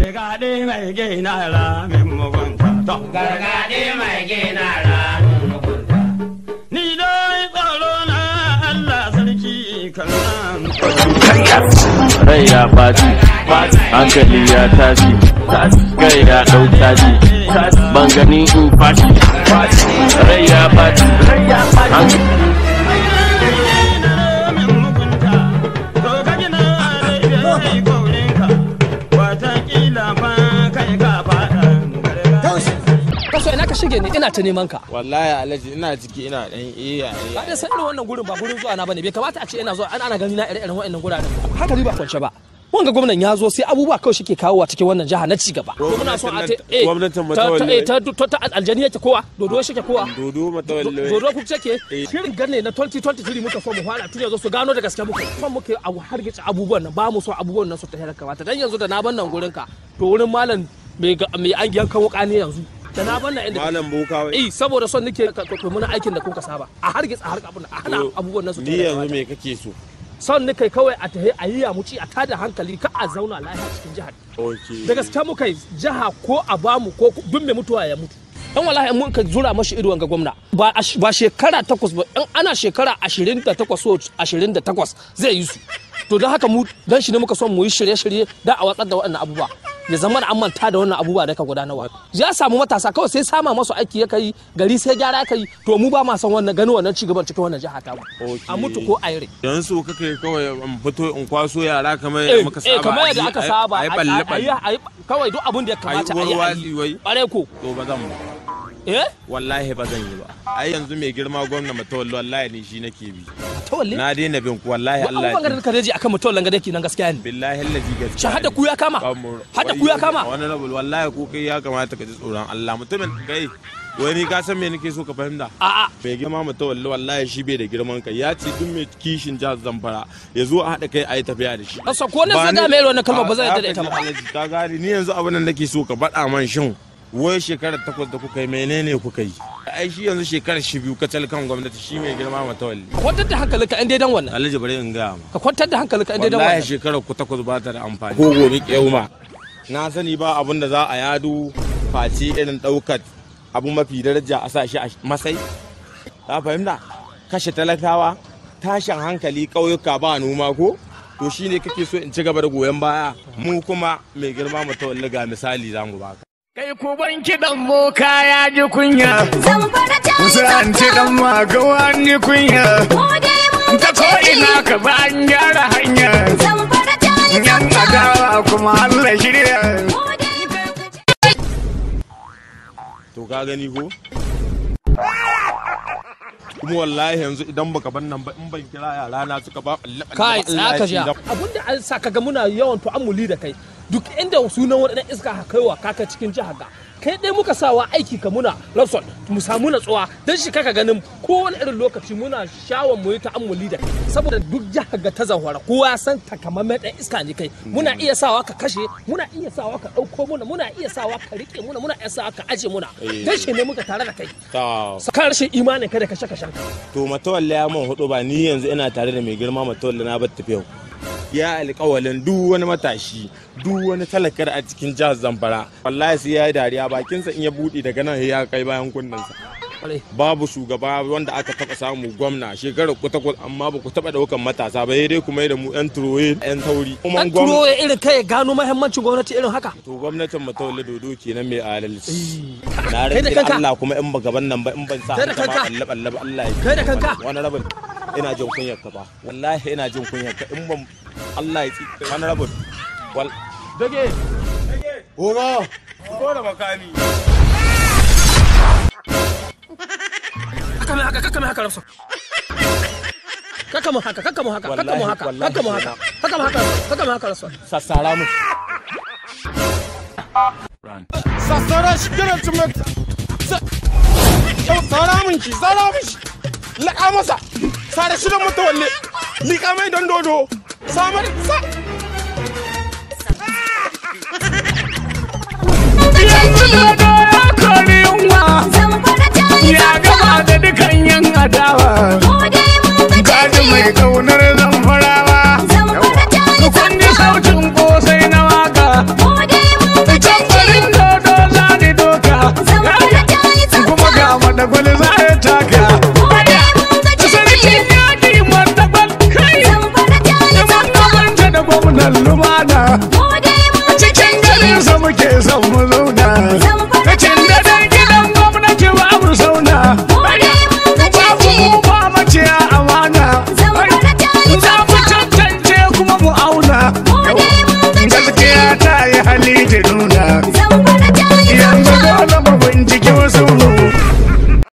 Gargaɗe mai gina ramin mugunta. Gargaɗe mai gina ramin mugunta. Ni dai tsoro na Allah sarki kan rai ya ɓaci, hankali ya tashi, kai ya ɗau caji, ban gani in fashi, rai ya ɓaci, hankali. Kaso ina ka shige ni ina ta neman ka. Wallahi Alhaji ina ciki ina dan iya. Ka dai san irin wannan gurin ba gurin zuwa na bane bai kamata a ce ina zuwa ana gani na irin wa'annan guraren. Haka ni ba kwance ba. Wanga gwamnan ya zo sai abubuwa kawai shike kawo a cikin wannan jiha na ci gaba. Muna so a gwamnatin Matawalle ta aljani yake kowa dodo shike kowa. Dodo Matawalle. Dodo ku take shirin ganne na 2023 muka so mu fara tun yanzu su gano da gaske muke. Kuma muke a hargice abubuwan nan ba mu so abubuwan nan su ta hira kamata dan yanzu da na ban nan gurin ka to wurin malam mai an yankan wuka ne yanzu. Da na banna inda malam boka wai saboda son nake muna aikin da kuka saba a hargitsa har abun a hana abubuwan nan su ni yanzu me kake so son nake kawai a tahi a yi ya muci a tada hankali ka a zauna lafiya cikin jihar da gaskiya muka yi jiha ko a bamu ko duk mai mutuwa ya mutu dan wallahi mun ka zura mashi ido ga gwamna ba shekara 8 ba in ana shekara 28 so 28 zai yi su to don haka mu dan shi ne muka son mu yi shirye-shirye da a watsar da waɗannan abubuwa ya zama an manta da wannan abubuwa da ka gudanarwa ya samu matasa kawai sai sama masu aiki ya kai gari sai gyara kai to mu ba ma san wannan gani wannan cigaban cikin wannan jiha ta mu a mutu ko a yare yanzu kake kawai in fito in kwaso yara kamar muka saba kamar yadda aka saba ai kawai duk abin da ya kamata a yi bare ko to ba zan wallahi ba zan yi ba ai yanzu mai girma gwamna Matawalle wallahi ni shi nake bi Matawalle na daina bin ku wallahi Allah ya ban ka daji akan Matawalle ga dake nan gaskiya ne billahi allazi gaskiya shahada ku ya kama hada ku ya kama wannan rabul wallahi ku kai ya kamata ka ji tsoron Allah mutumin kai wani ka san me nake so ka fahimta a'a bai girma Matawalle wallahi shi bai da girman kai ya ce duk mai kishin jihar Zamfara ya zo a hada kai ayi tafiya da shi asa ko ne sai ga mai wannan kalma ba zai da ita ba ka gani ni yanzu abin da nake so ka faɗa man shin wai shekarar 8 da kuka yi menene kuka yi ai shi yanzu shekarar 2 kacal kan gwamnati shi mai girma Matawalle kwantar da hankalinka in dai dan wannan Alhaji bare in ga ka kwantar da hankalinka in dai dan wannan wallahi shekarar ku 8 ba ta da amfani ko gobe kiyama na sani ba abin da za a yadu faci irin daukar abu mafi daraja a sa shi a masai ka fahimta kashe talakawa tashin hankali kauyuka ba noma ko to shine kake so in ci gaba da goyon baya mu kuma mai girma Matawalle ga misali zamu baka kai ku banki dan boka ya ji kunya Zan ci dan magawa ni kunya ta ko ina ka ba an gyara hanya yan adawa kuma Allah shirya to ka gani ko kuma wallahi yanzu idan baka ban nan ba in ban kira yara na suka ba kai tsaka ja abinda an saka ga muna yawan tu'ammuli da kai duk inda sunan wadannan iska ha kaiwa kaka cikin jihar ga kai dai muka sawa aiki ka muna Lawson mu samu natsuwa dan shi kaka ganin kowane irin lokaci muna shawon mu yi ta'ammuli da kai saboda duk jihar ga ta zawara kowa san takamaiman dan iska ne kai muna iya sawa ka kashe muna iya sawa ka dauko muna iya sawa ka rike muna iya sawa ka aje muna dan shi ne muka tare da kai sakar rashin imanin kai da kashe-kashen ka to Matawalle ya mun hudu ba ni yanzu ina tare da mai girma Matawalle na bar tafiya ya alƙawalin duk wani matashi duk wani talakar a cikin jihar Zamfara wallahi sai ya yi dariya bakinsa in ya buɗe daga nan ya kai bayan kunnensa babu shugaba wanda aka taɓa samu gwamna shekarar ku 8 amma ba ku taɓa daukan matasa ba dai kuma da mu yan turoye yan tauri kuma turoye irin kai gano muhimmancin gwamnati irin haka to gwamnatin Matawalle dodo kenan mai adalci na rage Allah kuma in ba gaban nan ba in ban sa Allah Allah ya kai da kanka wani rabin ina jin kunyar ka ba wallahi ina jin kunyar ka in ban Allah ya tsika wani rabin wal dage oga ko da makami kaka haka rafsa kaka mu haka rafsa sassara mu sassara shi kana cimma sassara mun shi laƙa masa sare shi da Matawalle liƙa mai don dodo samar sa yanzu dodo ya kori yunwa ya gaba da dukan yan adawa gaji mai kaunar